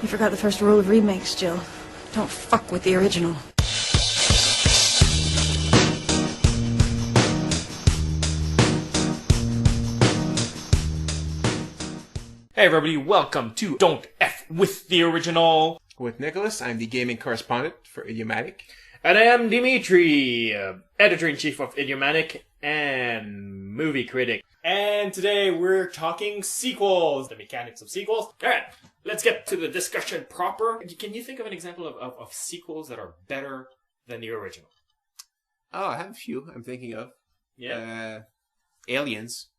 You forgot the first rule of remakes, Jill. Don't fuck with the original. Hey everybody, welcome to Don't F with the Original. With Nicholas, I'm the gaming correspondent for Idiomatic. And I am Dimitri, editor-in-chief of Idiomatic and movie critic. And today we're talking sequels, the mechanics of sequels. Alright, let's get to the discussion proper. Can you think of an example of sequels that are better than the original? Oh, I have a few I'm thinking of. Yeah. Aliens.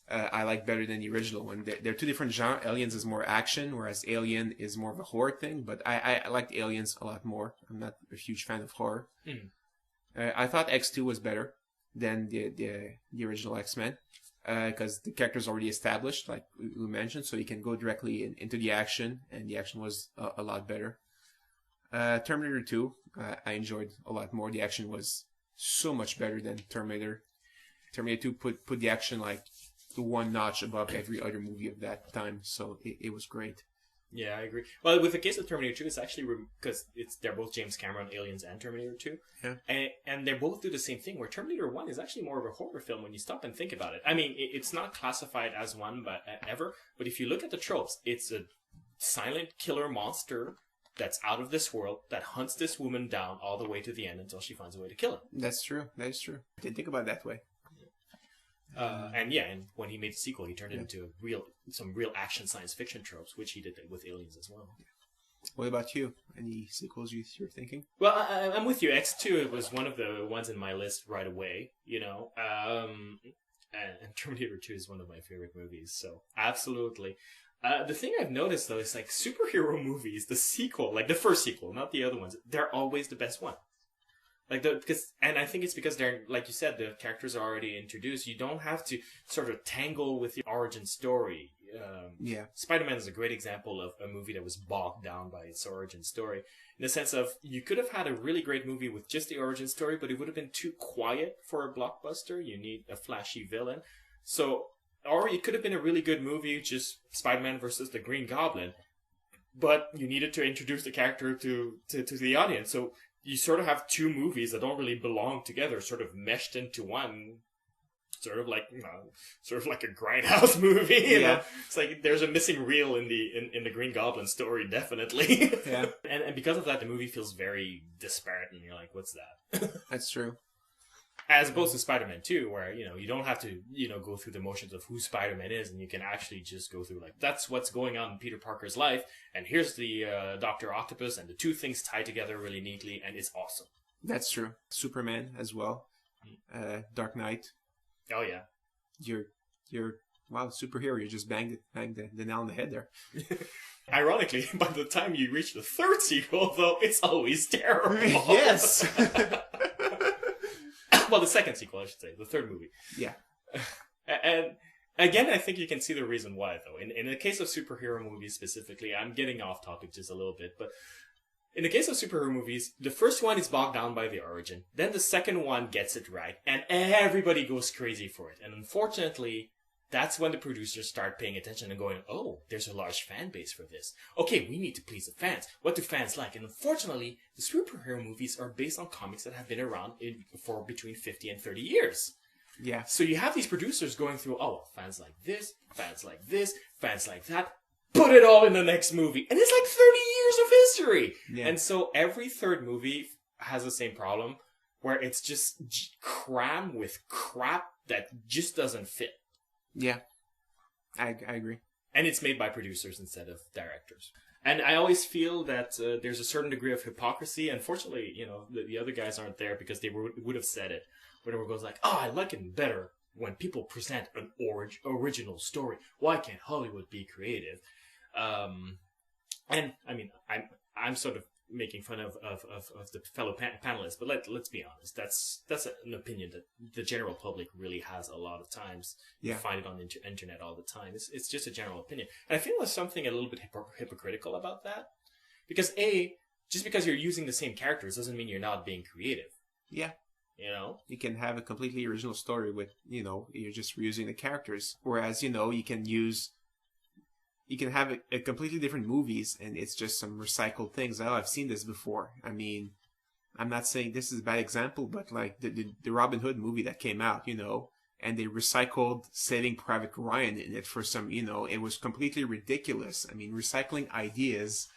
I like better than the original one. They're two different genres. Aliens is more action, whereas Alien is more of a horror thing. But I liked Aliens a lot more. I'm not a huge fan of horror. I thought X2 was better than the original X-Men because the character's already established, like we mentioned, so you can go directly into the action, and the action was a lot better. Terminator 2, I enjoyed a lot more. The action was so much better than Terminator. Terminator 2 put the action like one notch above every other movie of that time, so it was great. Yeah, I agree. Well, with the case of Terminator 2, it's actually because they're both James Cameron, Aliens, and Terminator 2. Yeah. And they both do the same thing, where Terminator 1 is actually more of a horror film when you stop and think about it. I mean, it's not classified as one ever, but if you look at the tropes, it's a silent killer monster that's out of this world that hunts this woman down all the way to the end until she finds a way to kill him. That's true. That is true. I didn't think about it that way. And when he made the sequel, he turned it into some real action science fiction tropes, which he did with Aliens as well. What about you? Any sequels you're thinking? Well, I'm with you. X2 was one of the ones in my list right away, you know. And Terminator 2 is one of my favorite movies, so absolutely. The thing I've noticed, though, is like superhero movies, the sequel, like the first sequel, not the other ones, they're always the best one. And I think it's because they're, like you said, the characters are already introduced. You don't have to sort of tangle with the origin story. Spider-Man is a great example of a movie that was bogged down by its origin story. In the sense of, you could have had a really great movie with just the origin story, but it would have been too quiet for a blockbuster. You need a flashy villain. Or it could have been a really good movie, just Spider-Man versus the Green Goblin, but you needed to introduce the character to the audience. So you sort of have two movies that don't really belong together, sort of meshed into one, sort of like a grindhouse movie. You know? It's like there's a missing reel in the Green Goblin story, definitely. Yeah. and because of that, the movie feels very disparate, and you're like, what's that? That's true. As opposed to Spider-Man 2, where, you know, you don't have to, you know, go through the motions of who Spider-Man is, and you can actually just go through, like, that's what's going on in Peter Parker's life, and here's the Dr. Octopus, and the two things tie together really neatly, and it's awesome. That's true. Superman as well. Dark Knight. Oh, yeah. You're wow, superhero. You just banged the nail on the head there. Ironically, by the time you reach the third sequel, though, it's always terrible. Yes! Well, the second sequel, I should say. The third movie. Yeah. And again, I think you can see the reason why, though. In the case of superhero movies specifically, I'm getting off topic just a little bit, but in the case of superhero movies, the first one is bogged down by the origin. Then the second one gets it right, and everybody goes crazy for it. And unfortunately, that's when the producers start paying attention and going, oh, there's a large fan base for this. Okay, we need to please the fans. What do fans like? And unfortunately, the superhero movies are based on comics that have been around for between 50 and 30 years. Yeah. So you have these producers going through, oh, fans like this, fans like this, fans like that. Put it all in the next movie. And it's like 30 years of history. Yeah. And so every third movie has the same problem, where it's just crammed with crap that just doesn't fit. Yeah, I agree. And it's made by producers instead of directors. And I always feel that there's a certain degree of hypocrisy. Unfortunately, you know, the other guys aren't there because they would have said it. Whenever it goes like, oh, I like it better when people present an original story. Why can't Hollywood be creative? And I mean, I'm sort of making fun of the fellow panelists, but let's be honest. That's an opinion that the general public really has a lot of times. Yeah. You find it on the internet all the time. It's just a general opinion, and I feel there's something a little bit hypocritical about that, because just because you're using the same characters doesn't mean you're not being creative. Yeah. You know, you can have a completely original story with, you know, you're just reusing the characters, whereas, you know, you can use you can have a completely different movies, and it's just some recycled things. Oh, I've seen this before. I mean, I'm not saying this is a bad example, but like the Robin Hood movie that came out, and they recycled Saving Private Ryan in it for some, it was completely ridiculous. I mean, recycling ideas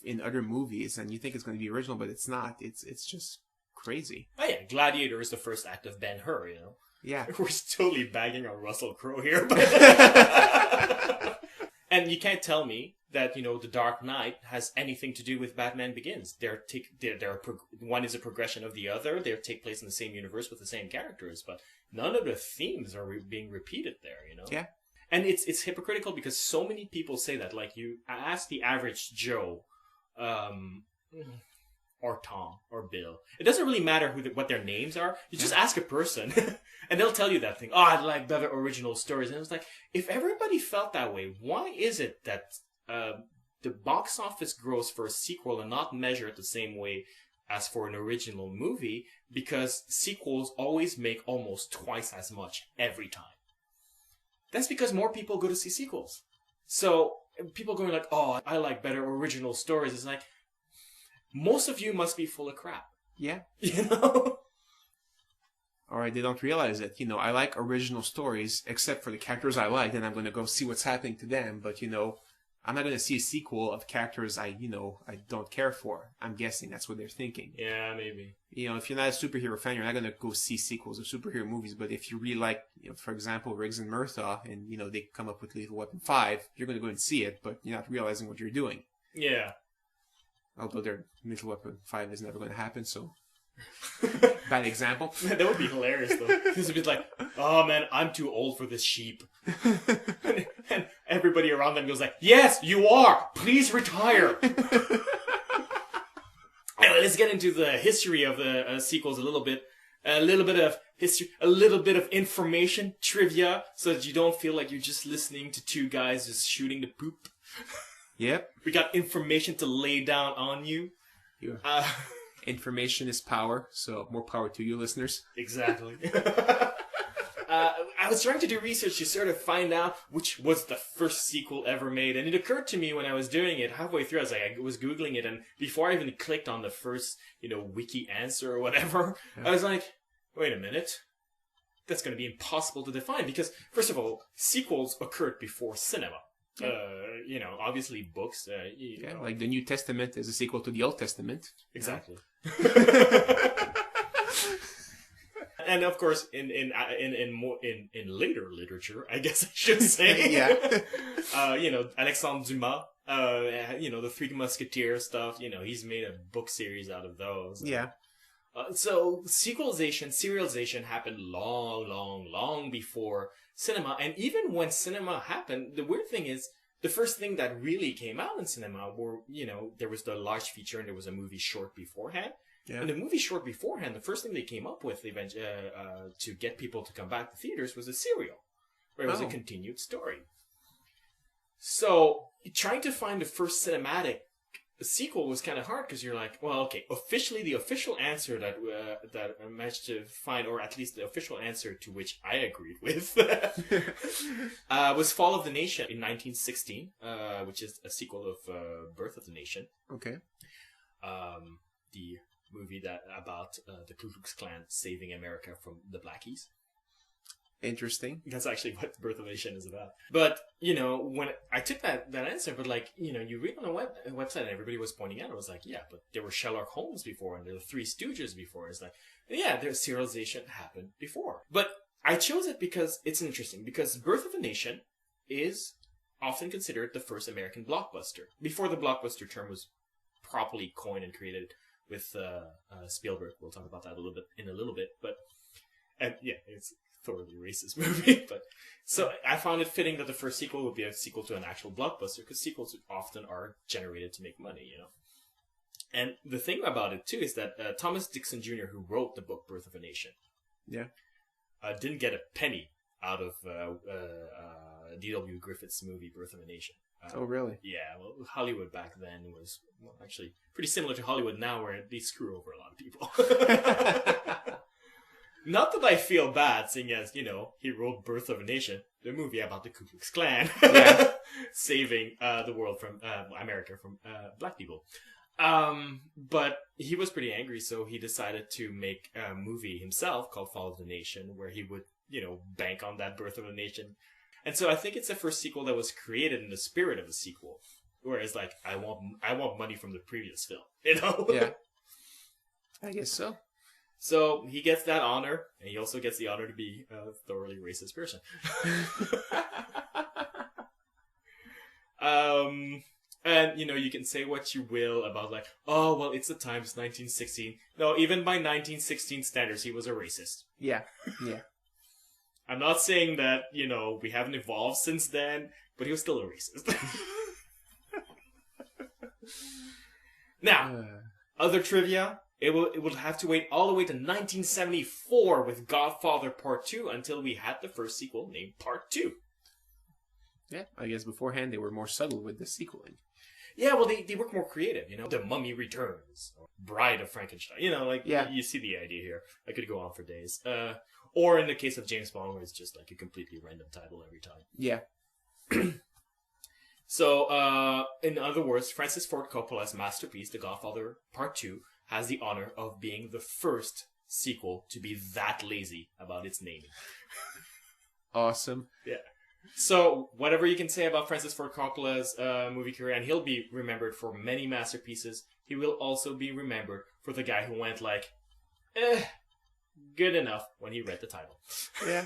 in other movies, and you think it's going to be original, but it's not. It's just crazy. Oh yeah, Gladiator is the first act of Ben-Hur, Yeah. We're totally bagging on Russell Crowe here, but and you can't tell me that The Dark Knight has anything to do with Batman Begins. One is a progression of the other. They take place in the same universe with the same characters, but none of the themes are being repeated there. Yeah. And it's hypocritical because so many people say that. Like, you ask the average Joe, or Tom, or Bill. It doesn't really matter what their names are. You just ask a person, and they'll tell you that thing. Oh, I like better original stories. And it was like, if everybody felt that way, why is it that the box office gross for a sequel are not measured the same way as for an original movie? Because sequels always make almost twice as much every time. That's because more people go to see sequels. So people going like, oh, I like better original stories. It's like, most of you must be full of crap. Yeah. Or they don't realize it. I like original stories, except for the characters I like, and I'm going to go see what's happening to them. But, I'm not going to see a sequel of characters I don't care for. I'm guessing that's what they're thinking. Yeah, maybe. If you're not a superhero fan, you're not going to go see sequels of superhero movies. But if you really like, for example, Riggs and Murtaugh, and, they come up with Lethal Weapon 5, you're going to go and see it, but you're not realizing what you're doing. Yeah. Although their Lethal Weapon 5 is never going to happen, so... Bad example. That would be hilarious, though. This would be like, oh man, I'm too old for this sheep. and everybody around them goes like, yes, you are! Please retire! Anyway, let's get into the history of the sequels a little bit. A little bit of history, a little bit of information, trivia, so that you don't feel like you're just listening to two guys just shooting the poop. Yep. We got information to lay down on you. Yeah. Information is power, so more power to you, listeners. Exactly. I was trying to do research to sort of find out which was the first sequel ever made, and it occurred to me when I was doing it halfway through. I was Googling it, and before I even clicked on the first, wiki answer or whatever, I was like, wait a minute. That's going to be impossible to define because, first of all, sequels occurred before cinema. Obviously books. Like the New Testament is a sequel to the Old Testament. Exactly. And of course, in later literature, I guess I should say, Alexandre Dumas, the Three Musketeers stuff. He's made a book series out of those. Yeah. So serialization happened long before cinema. And even when cinema happened, the weird thing is, the first thing that really came out in cinema were, there was the large feature and there was a movie short beforehand. Yeah. And the movie short beforehand, the first thing they came up with to get people to come back to theaters was a serial, where it was a continued story. So trying to find the first cinematic sequel was kind of hard because you're like, well, okay, officially the official answer that I managed to find, or at least the official answer to which I agreed with, was Fall of the Nation in 1916, which is a sequel of Birth of the Nation. Okay. The movie about the Ku Klux Klan saving America from the Blackies. Interesting. That's actually what Birth of a Nation is about. But, when I took that answer, but you read on a website and everybody was pointing out, it was like, yeah, but there were Sherlock Holmes before and there were Three Stooges before. It's like, yeah, there's serialization happened before. But I chose it because it's interesting, because Birth of a Nation is often considered the first American blockbuster. Before the blockbuster term was properly coined and created with Spielberg. We'll talk about that in a little bit. But, and yeah, it's thoroughly racist movie, but so I found it fitting that the first sequel would be a sequel to an actual blockbuster, because sequels often are generated to make money, And the thing about it too is that Thomas Dixon Jr., who wrote the book Birth of a Nation, didn't get a penny out of D.W. Griffith's movie Birth of a Nation. Oh, really? Yeah, well, Hollywood back then was actually pretty similar to Hollywood now, where they screw over a lot of people. Not that I feel bad, seeing as, you know, he wrote Birth of a Nation, the movie about the Ku Klux Klan, Yeah. saving the world from, America from black people. But he was pretty angry, so he decided to make a movie himself called Fall of the Nation, where he would, you know, bank on that Birth of a Nation. And so I think it's the first sequel that was created in the spirit of a sequel. Whereas, like, I want money from the previous film, you know? Yeah. I guess so. So he gets that honor, and he also gets the honor to be a thoroughly racist person. And, you know, you can say what you will about, like, oh, well, it's the times, 1916. No, even by 1916 standards, he was a racist. Yeah. Yeah. I'm not saying that, you know, we haven't evolved since then, but he was still a racist. Now, other trivia, it will have to wait all the way to 1974 with Godfather Part 2 until we had the first sequel named Part 2. Yeah. I guess beforehand they were more subtle with the sequeling. Yeah, well, they were more creative, you know? The Mummy Returns, or Bride of Frankenstein, you know, like, Yeah. you see the idea here. I could go on for days. Or in the case of James Bond, where it's just like a completely random title every time. Yeah. So, in other words, Francis Ford Coppola's masterpiece, The Godfather Part 2, has the honor of being the first sequel to be that lazy about its naming. Awesome. Yeah. So, whatever you can say about Francis Ford Coppola's movie career, and he'll be remembered for many masterpieces, he will also be remembered for the guy who went like, good enough when he read the title. Yeah.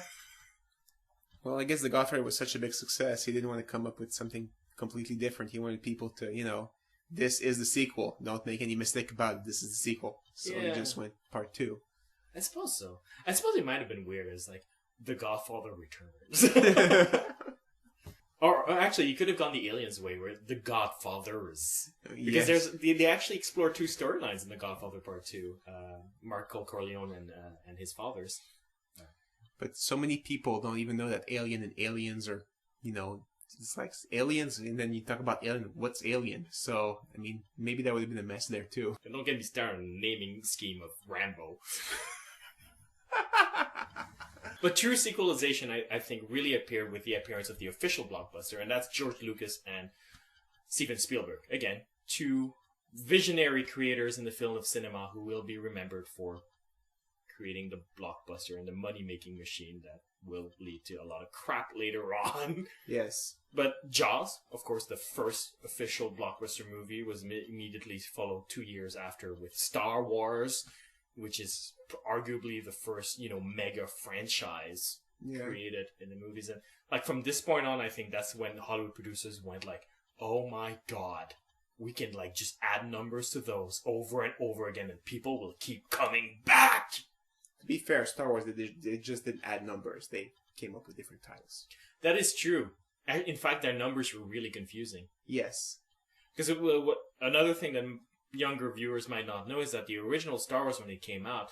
Well, I guess The Godfather was such a big success, he didn't want to come up with something completely different. He wanted people to, you know, this is the sequel. Don't make any mistake about it. This is the sequel. So he just went Part 2. I suppose so. I suppose it might have been weird as, like, The Godfather Returns. Or actually, you could have gone the Aliens way, where The Godfathers. Because they actually explore two storylines in The Godfather Part 2. Marco Corleone and his fathers. But so many people don't even know that Alien and Aliens are, you know, it's like Aliens, and then you talk about Alien, what's Alien? So, I mean, maybe that would have been a mess there too. And don't get me started on the naming scheme of Rambo. But true sequelization, I think, really appeared with the appearance of the official blockbuster, and that's George Lucas and Steven Spielberg. Again, two visionary creators in the film of cinema who will be remembered for creating the blockbuster and the money-making machine that will lead to a lot of crap later on. Yes. But Jaws, of course, the first official blockbuster movie, was immediately followed 2 years after with Star Wars, which is arguably the first, you know, mega franchise created in the movies. And like from this point on, I think that's when Hollywood producers went like, oh my god, we can like just add numbers to those over and over again and people will keep coming back. To be fair, Star Wars, they just didn't add numbers. They came up with different titles. That is true. In fact, their numbers were really confusing. Yes. Because another thing that younger viewers might not know is that the original Star Wars, when it came out,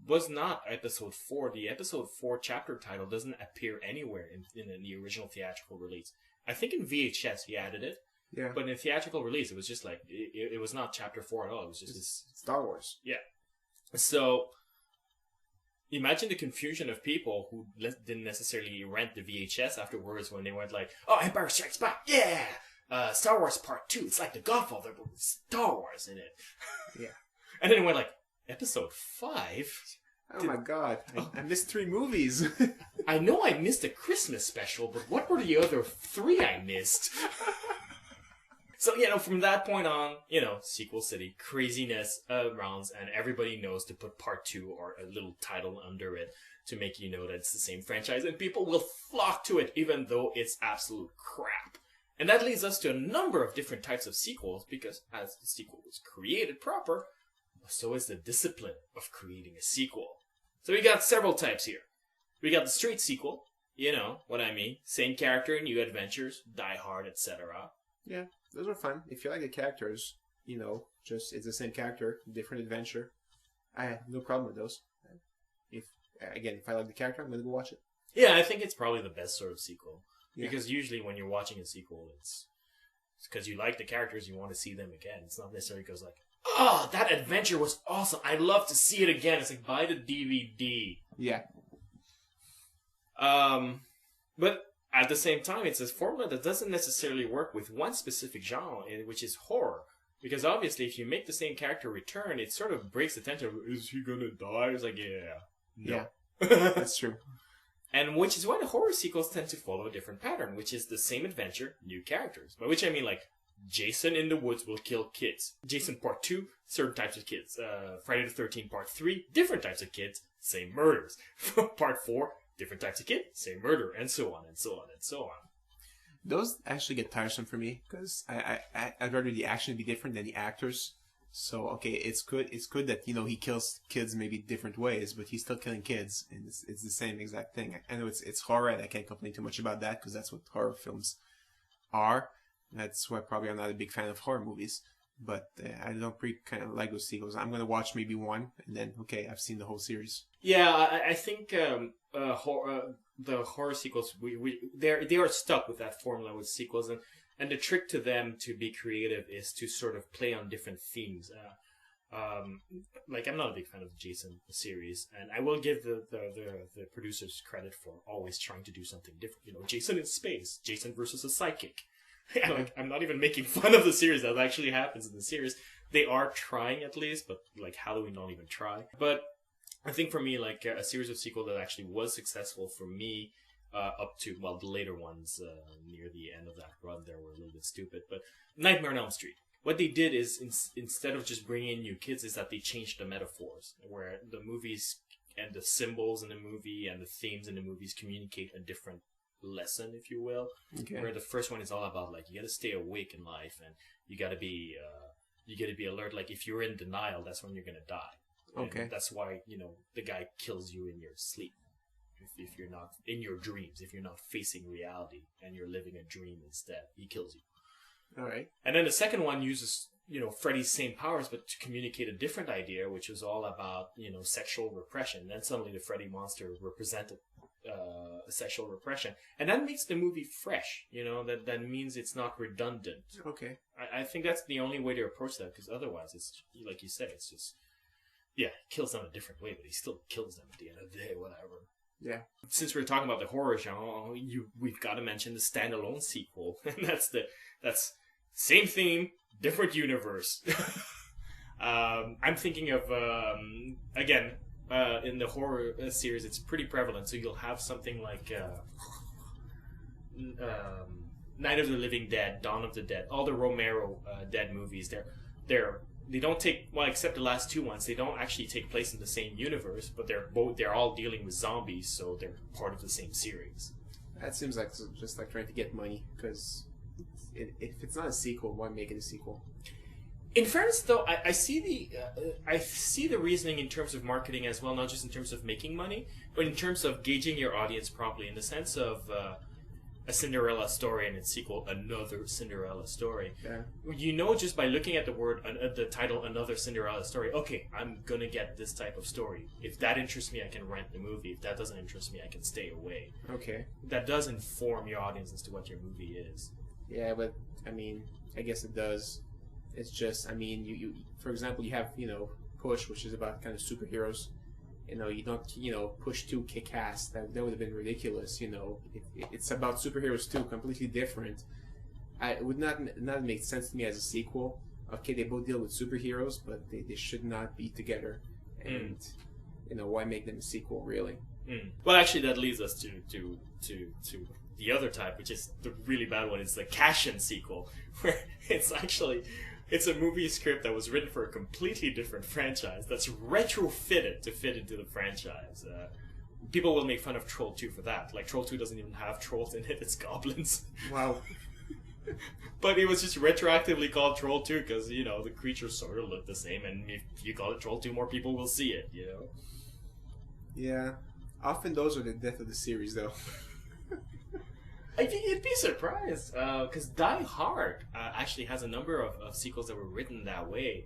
was not Episode 4. The Episode 4 chapter title doesn't appear anywhere in the original theatrical release. I think in VHS he added it. Yeah. But in theatrical release, it was just like, it was not Chapter 4 at all. It was just Star Wars. Yeah. So, imagine the confusion of people who didn't necessarily rent the VHS afterwards when they went like, oh, Empire Strikes Back, yeah! Star Wars Part 2, it's like The Godfather, but with Star Wars in it. Yeah. And then it went like, Episode 5? Oh my god, I missed 3 movies. I know I missed a Christmas special, but what were the other 3 I missed? So, you know, from that point on, you know, Sequel City, craziness rounds, and everybody knows to put Part 2 or a little title under it to make you know that it's the same franchise, and people will flock to it even though it's absolute crap. And that leads us to a number of different types of sequels, because as the sequel was created proper, so is the discipline of creating a sequel. So we got several types here. We got the straight sequel, you know what I mean, same character, new adventures, Die Hard, etc. Yeah, those are fun. If you like the characters, you know, just it's the same character, different adventure. I have no problem with those. If I like the character, I'm gonna go watch it. Yeah, I think it's probably the best sort of sequel. Yeah. Because usually when you're watching a sequel, it's because you like the characters, you want to see them again. It's not necessarily because like, oh, that adventure was awesome. I'd love to see it again. It's like, buy the DVD. Yeah. But at the same time, it's a formula that doesn't necessarily work with one specific genre, which is horror. Because obviously, if you make the same character return, it sort of breaks the tension of, is he gonna die? It's like, yeah. No. Yeah. That's true. And which is why the horror sequels tend to follow a different pattern, which is the same adventure, new characters. By which I mean, like, Jason in the woods will kill kids. Jason Part 2, certain types of kids. Friday the 13th Part 3, different types of kids, same murders. Part 4, different types of kids, same murder, and so on, and so on, and so on. Those actually get tiresome for me because I'd rather the action be different than the actors. So okay, it's good that he kills kids maybe different ways, but he's still killing kids, and it's the same exact thing. I know it's horror, and I can't complain too much about that because that's what horror films are. That's why probably I'm not a big fan of horror movies. But I don't kind of like those sequels. I'm gonna watch maybe one, and then okay, I've seen the whole series. Yeah, I think the horror sequels they are stuck with that formula with sequels, and the trick to them to be creative is to sort of play on different themes. Like I'm not a big fan of the Jason series, and I will give the producers credit for always trying to do something different. Jason in space, Jason versus a psychic. Like, I'm not even making fun of the series. That actually happens in the series. They are trying at least, but like Halloween don't even try. But I think for me, like a series of sequel that actually was successful for me, up to the later ones near the end of that run, there were a little bit stupid. But Nightmare on Elm Street. What they did is instead of just bringing in new kids, is that they changed the metaphors, where the movies and the symbols in the movie and the themes in the movies communicate a different lesson, if you will. Okay. Where the first one is all about like you got to stay awake in life, and you got to be alert. Like if you're in denial, that's when you're gonna die. Okay. And that's why the guy kills you in your sleep. If you're not in your dreams, if you're not facing reality and you're living a dream instead, he kills you. All right. And then the second one uses Freddy's same powers, but to communicate a different idea, which was all about sexual repression. And then suddenly the Freddy monster represented sexual repression, and that makes the movie fresh. That means it's not redundant. Okay. I think that's the only way to approach that, because otherwise it's like you said, it's just he kills them a different way, but he still kills them at the end of the day, whatever. Yeah. Since we're talking about the horror genre, we've got to mention the standalone sequel, and that's same theme, different universe. I'm thinking of again. In the horror series, it's pretty prevalent. So you'll have something like Night of the Living Dead, Dawn of the Dead, all the Romero Dead movies. They don't take, except the last two ones, they don't actually take place in the same universe, but they're all dealing with zombies, so they're part of the same series. That seems like just like trying to get money, because if it's not a sequel, why make it a sequel? In fairness, though, I see the reasoning in terms of marketing as well, not just in terms of making money, but in terms of gauging your audience properly, in the sense of a Cinderella story and its sequel, Another Cinderella Story. Yeah. Just by looking at the title, Another Cinderella Story, okay, I'm gonna get this type of story. If that interests me, I can rent the movie. If that doesn't interest me, I can stay away. Okay. That does inform your audience as to what your movie is. Yeah, but I guess it does. It's just, you for example, you have, Push, which is about kind of superheroes. You don't, Push 2 Kick-Ass. That would have been ridiculous, It's about superheroes too, completely different. It would not make sense to me as a sequel. Okay, they both deal with superheroes, but they should not be together. And, why make them a sequel, really? Well, actually, that leads us to the other type, which is the really bad one. It's the cash-in sequel, where it's a movie script that was written for a completely different franchise that's retrofitted to fit into the franchise. People will make fun of Troll 2 for that. Like, Troll 2 doesn't even have trolls in it, it's goblins. Wow. But it was just retroactively called Troll 2 because, the creatures sort of look the same, and if you call it Troll 2, more people will see it, Yeah. Often those are the death of the series, though. I think you'd be surprised, because Die Hard actually has a number of sequels that were written that way.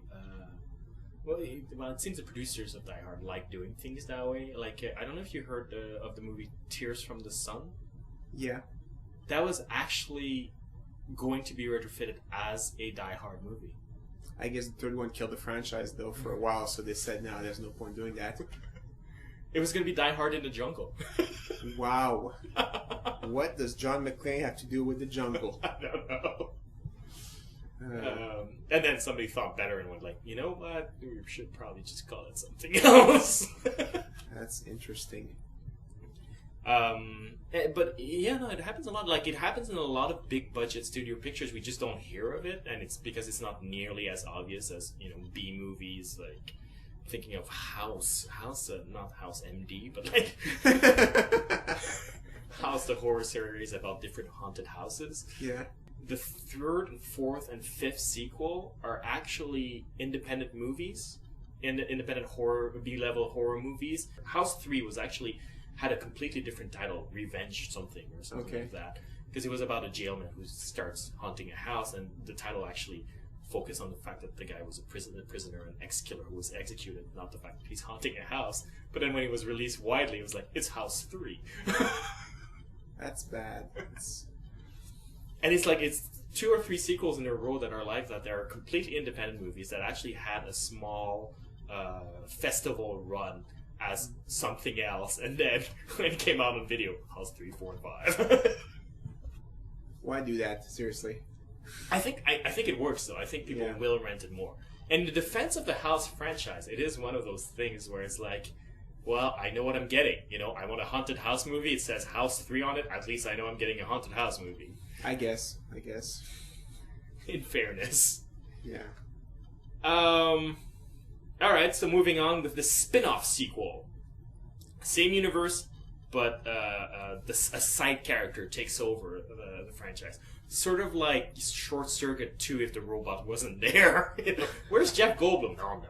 It seems the producers of Die Hard like doing things that way. Like, I don't know if you heard of the movie Tears from the Sun. Yeah. That was actually going to be retrofitted as a Die Hard movie. I guess the third one killed the franchise though for a while, so they said, "No, there's no point doing that." It was going to be Die Hard in the Jungle. Wow. What does John McClane have to do with the jungle? I don't know. And then somebody thought better and went like, you know what? We should probably just call it something else. That's interesting. But yeah, no, it happens a lot. Like, it happens in a lot of big budget studio pictures. We just don't hear of it, and it's because it's not nearly as obvious as, you know, B movies. Like, thinking of House, not House MD, but like House, the horror series about different haunted houses. Yeah. The third, fourth, and fifth sequel are actually independent movies, independent horror, B-level horror movies. House 3 was actually had a completely different title, Revenge something or something like that, because it was about a jailman who starts haunting a house, and the title actually focused on the fact that the guy was a prisoner, an ex-killer who was executed, not the fact that he's haunting a house. But then when he was released widely, it was like, it's House 3. That's bad. And it's like, it's 2 or 3 sequels in a row that are like that. They're completely independent movies that actually had a small festival run as something else, and then when it came out on video, House 3, 4, and 5. Why do that? Seriously. I think it works though. I think people will rent it more. In the defense of the House franchise, it is one of those things where it's like, well, I know what I'm getting. You know, I want a haunted house movie. It says House 3 on it. At least I know I'm getting a haunted house movie. I guess. In fairness. Yeah. Alright, so moving on with the spin-off sequel. Same universe, but a side character takes over the franchise. Sort of like Short Circuit 2 if the robot wasn't there. You know, where's Jeff Goldblum? Oh,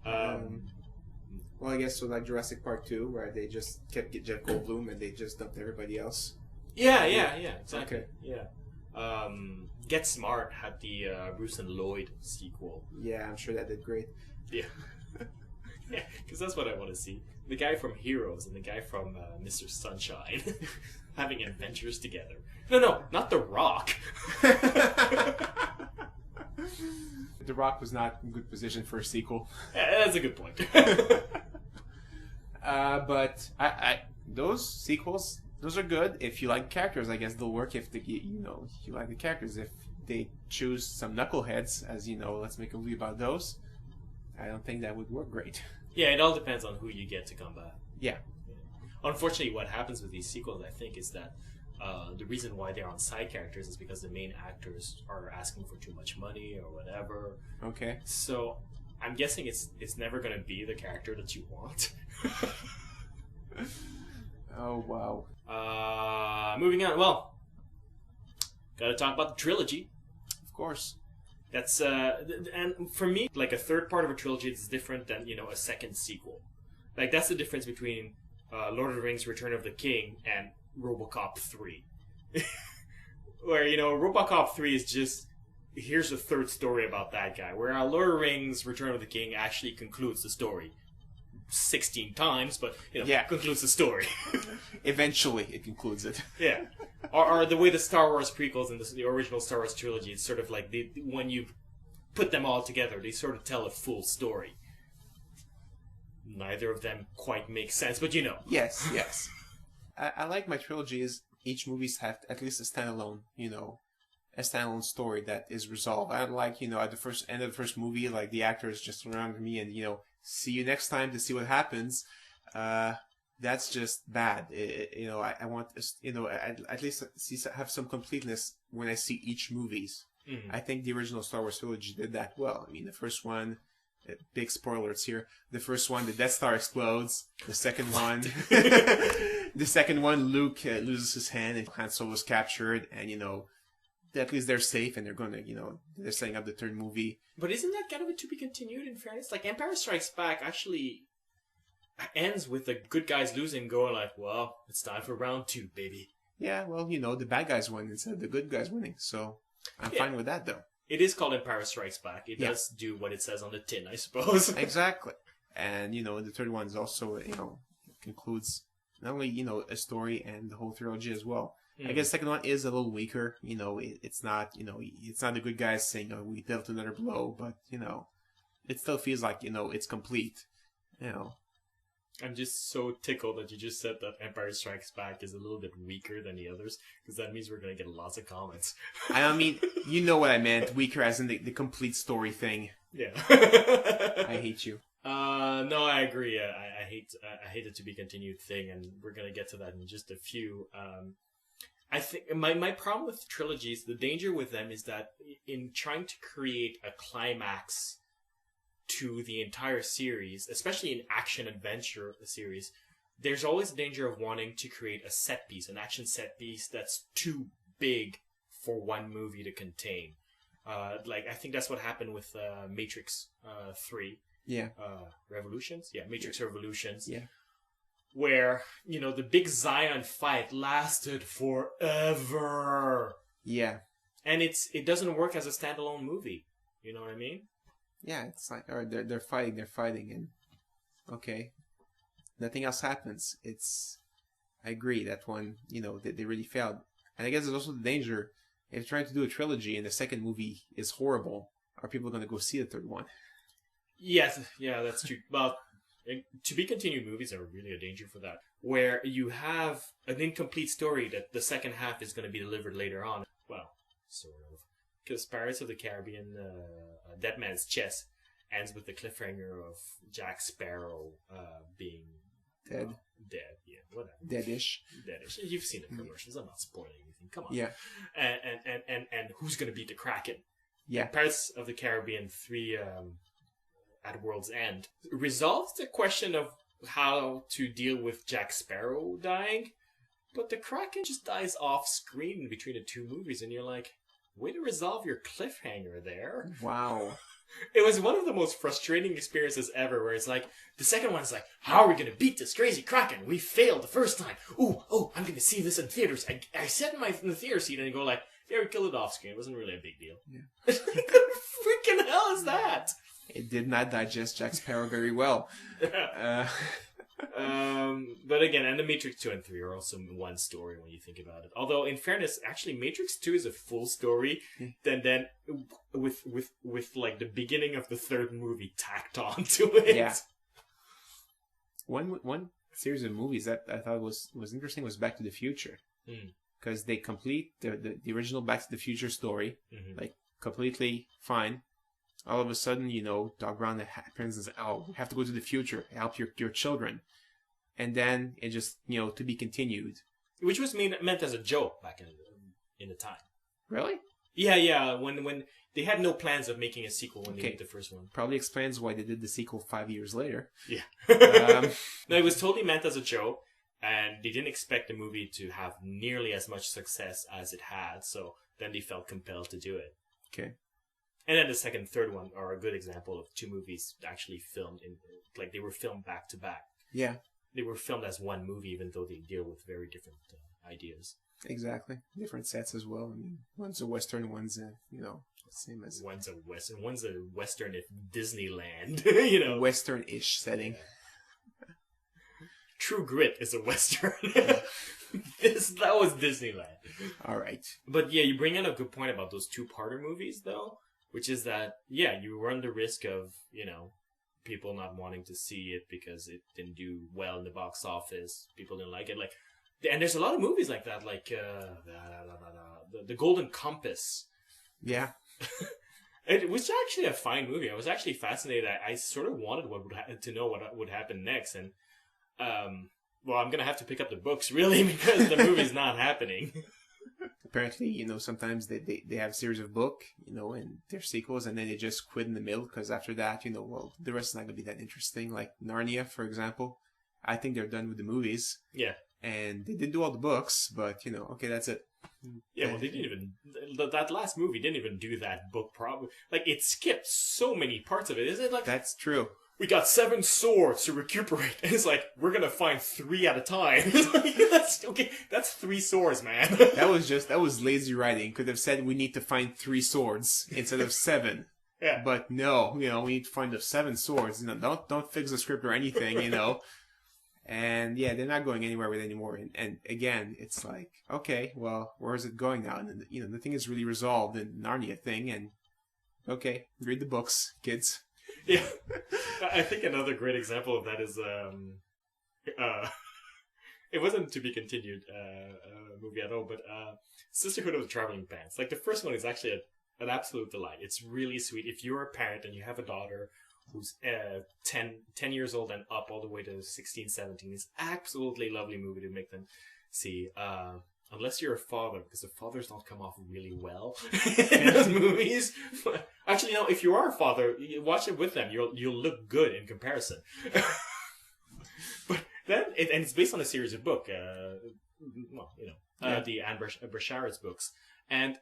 no. Well, I guess so, like Jurassic Park 2, where they just kept Jeff Goldblum and they just dumped everybody else. Yeah, exactly. Okay. Yeah. Get Smart had the Bruce and Lloyd sequel. Yeah, I'm sure that did great. Yeah. Yeah, because that's what I want to see. The guy from Heroes and the guy from Mr. Sunshine having adventures together. No, not The Rock. The Rock was not in good position for a sequel. That's a good point. But those sequels, those are good. If you like characters, I guess they'll work if you like the characters. If they choose some knuckleheads, as you know, let's make a movie about those, I don't think that would work great. Yeah, it all depends on who you get to come back. Yeah. Unfortunately, what happens with these sequels, I think, is that the reason why they're on side characters is because the main actors are asking for too much money or whatever. Okay. So I'm guessing it's never going to be the character that you want. Oh, wow. Moving on. Well, gotta talk about the trilogy. Of course. That's and for me, like, a third part of a trilogy is different than, you know, a second sequel. Like, that's the difference between Lord of the Rings: Return of the King and RoboCop 3. Where, you know, RoboCop 3 is just, here's a third story about that guy. Where Lord of the Rings: Return of the King actually concludes the story 16 times, but, you know, concludes the story. Eventually, it concludes it. Yeah. Or the way the Star Wars prequels and the original Star Wars trilogy, it's sort of like, when you put them all together, they sort of tell a full story. Neither of them quite make sense, but you know. Yes. I like my trilogies. Each movies have at least a standalone, a standalone story that is resolved. I don't like, at the end of the first movie, like, the actors just surround me and, see you next time to see what happens. That's just bad. I want, at least have some completeness when I see each movies. Mm-hmm. I think the original Star Wars trilogy did that well. I mean, the first one, big spoilers here. The first one, the Death Star explodes. The second one, Luke loses his hand and Han Solo is captured, and at least they're safe and they're going to, they're setting up the third movie. But isn't that kind of a to be continued? In fairness, like, Empire Strikes Back actually ends with the good guys losing, going like, well, it's time for round 2, baby. Yeah, well, the bad guys win instead of the good guys winning, so I'm fine with that, though. It is called Empire Strikes Back. It does do what it says on the tin, I suppose. Exactly. And, the third one is also, concludes not only, a story and the whole trilogy as well. I guess the second one is a little weaker. You know, it's not, you know, it's not the good guys saying, "Oh, we dealt another blow," but you know, it still feels like, you know, it's complete. You know, I'm just so tickled that you just said that Empire Strikes Back is a little bit weaker than the others, because that means we're gonna get lots of comments. I mean, you know what I meant, weaker as in the complete story thing. Yeah. I hate you. No, I agree. I hate the to be continued thing, and we're gonna get to that in just a few. I think my problem with trilogies, the danger with them is that in trying to create a climax to the entire series, especially in action adventure series, there's always a danger of wanting to create a set piece, an action set piece that's too big for one movie to contain. Like I think that's what happened with Matrix 3. Yeah. Revolutions? Yeah, Matrix Revolutions. Yeah. Where, you know, the big Zion fight lasted forever. Yeah. And it doesn't work as a standalone movie. You know what I mean? Yeah, it's like, or they're fighting, and okay, nothing else happens. I agree, that one, you know, they really failed. And I guess there's also the danger, if you're trying to do a trilogy and the second movie is horrible, are people going to go see the third one? Yes, yeah, that's true. Well, to be continued movies are really a danger for that. Where you have an incomplete story that the second half is going to be delivered later on. Well, sort of. Because Pirates of the Caribbean, Dead Man's Chest ends with the cliffhanger of Jack Sparrow being Dead. Dead, yeah, whatever. Deadish. Deadish. You've seen the commercials. I'm not spoiling anything. Come on. Yeah. And who's going to beat the Kraken? Yeah. Pirates of the Caribbean 3 at World's End resolves the question of how to deal with Jack Sparrow dying, but the Kraken just dies off screen between the two movies, and you're like, way to resolve your cliffhanger there. Wow. It was one of the most frustrating experiences ever, where it's like, the second one's like, how are we going to beat this crazy Kraken? We failed the first time. I'm going to see this in theaters. I sat in the theater seat and I go like, yeah, we killed it off screen. It wasn't really a big deal. Yeah. Like, what the freaking hell is that? It did not digest Jack Sparrow very well. But again, and the Matrix 2 and 3 are also one story when you think about it. Although, in fairness, actually, Matrix 2 is a full story. Then with like the beginning of the third movie tacked on to it. Yeah. One series of movies that I thought was interesting was Back to the Future, because they complete the original Back to the Future story, like completely fine. All of a sudden, you know, Doc Brown happens and says, "Oh, we have to go to the future, help your children," and then it just, you know, to be continued. Which was meant as a joke back in the time. Really? Yeah. When they had no plans of making a sequel when they made the first one. Probably explains why they did the sequel 5 years later. Yeah. No, it was totally meant as a joke, and they didn't expect the movie to have nearly as much success as it had, so then they felt compelled to do it. Okay. And then the second and third one are a good example of two movies actually filmed like they were filmed back to back. Yeah. They were filmed as one movie, even though they deal with very different ideas. Exactly. Different sets as well. I mean, one's a Western, one's you know, same as... One's a Western if Disneyland, you know. Western-ish setting. True Grit is a Western. That was Disneyland. All right. But yeah, you bring in a good point about those two-parter movies, though, which is that, yeah, you run the risk of, you know, people not wanting to see it because it didn't do well in the box office. People didn't like it. Like, and there's a lot of movies like that, like the Golden Compass. Yeah. It was actually a fine movie. I was actually fascinated. I sort of wanted to know what would happen next, and well, I'm gonna have to pick up the books really because the movie's not happening. Apparently, you know, sometimes they have a series of book, you know, and they're sequels, and then they just quit in the middle because after that, you know, well, the rest is not gonna be that interesting. Like Narnia, for example, I think they're done with the movies. Yeah. And they did do all the books, but, you know, okay, that's it. Yeah, well, they didn't even... That last movie didn't even do that book properly. Like, it skipped so many parts of it. Isn't it like... That's true. We got 7 swords to recuperate. And it's like, we're gonna find 3 at a time. That's 3 swords, man. That was lazy writing. Could have said we need to find 3 swords instead of 7. Yeah. But no, you know, we need to find the 7 swords. You know, don't fix the script or anything, you know. And yeah, they're not going anywhere with it anymore. And again, it's like, okay, well, where is it going now? And the thing is really resolved in Narnia thing. And okay, read the books, kids. Yeah, I think another great example of that is it wasn't to be continued movie at all, but Sisterhood of the Traveling Pants. Like the first one is actually an absolute delight. It's really sweet. If you're a parent and you have a daughter who's 10 years old and up all the way to 16, 17, it's absolutely lovely movie to make them see. Unless you're a father, because the fathers don't come off really well in those movies. Actually, no. If you are a father, you watch it with them. You'll look good in comparison. But then, and it's based on a series of book. The Anne Bresharat's books. And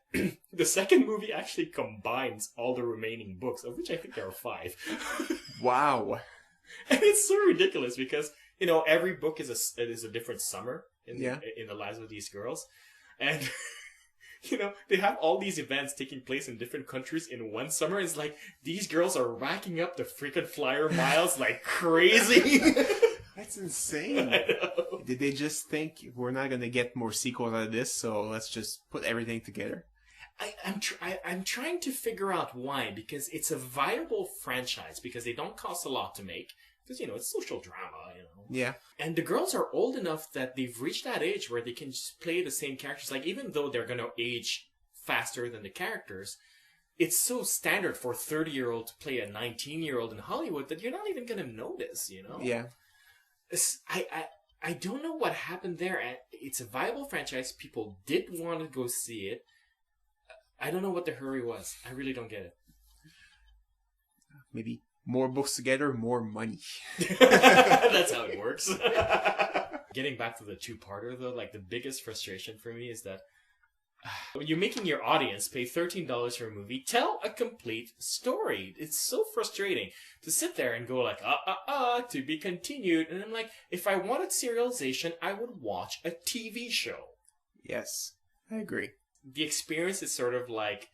the second movie actually combines all the remaining books, of which I think there are 5. Wow. And it's so ridiculous because, every book is a different summer in the lives of these girls. And, they have all these events taking place in different countries in one summer. It's like, these girls are racking up the freaking flyer miles like crazy. That's insane. I know. Did they just think we're not going to get more sequels out of this, so let's just put everything together? I'm trying to figure out why, because it's a viable franchise, because they don't cost a lot to make, because, it's social drama, Yeah. And the girls are old enough that they've reached that age where they can just play the same characters. Like, even though they're going to age faster than the characters, it's so standard for a 30-year-old to play a 19-year-old in Hollywood that you're not even going to notice, Yeah. I don't know what happened there. It's a viable franchise. People did want to go see it. I don't know what the hurry was. I really don't get it. Maybe more books together, more money. That's how it works. Getting back to the two-parter, though, like the biggest frustration for me is that you're making your audience pay $13 for a movie. Tell a complete story. It's so frustrating to sit there and go like, to be continued. And I'm like, if I wanted serialization, I would watch a TV show. Yes, I agree. The experience is sort of like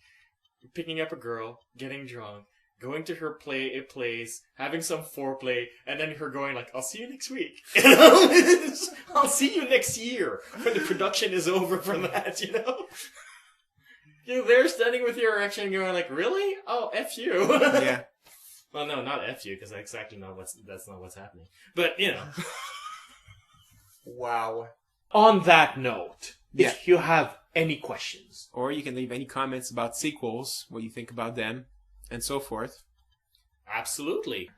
picking up a girl, getting drunk, going to her place, having some foreplay, and then her going like, I'll see you next week. I'll see you next year when the production is over from that, You're there standing with your erection going like, really? Oh, F you. Yeah. Well, no, not F you, because that's not what's happening. But, Wow. On that note, Yeah. if you have any questions, Or you can leave any comments about sequels, what you think about them, and so forth. absolutely.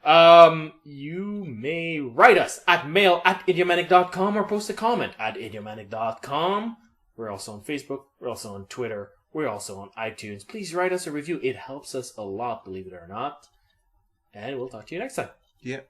You may write us at mail@idiomanic.com or post a comment at idiomanic.com. We're also on Facebook. We're also on Twitter. We're also on iTunes. Please write us a review. It helps us a lot, believe it or not. And we'll talk to you next time. Yeah.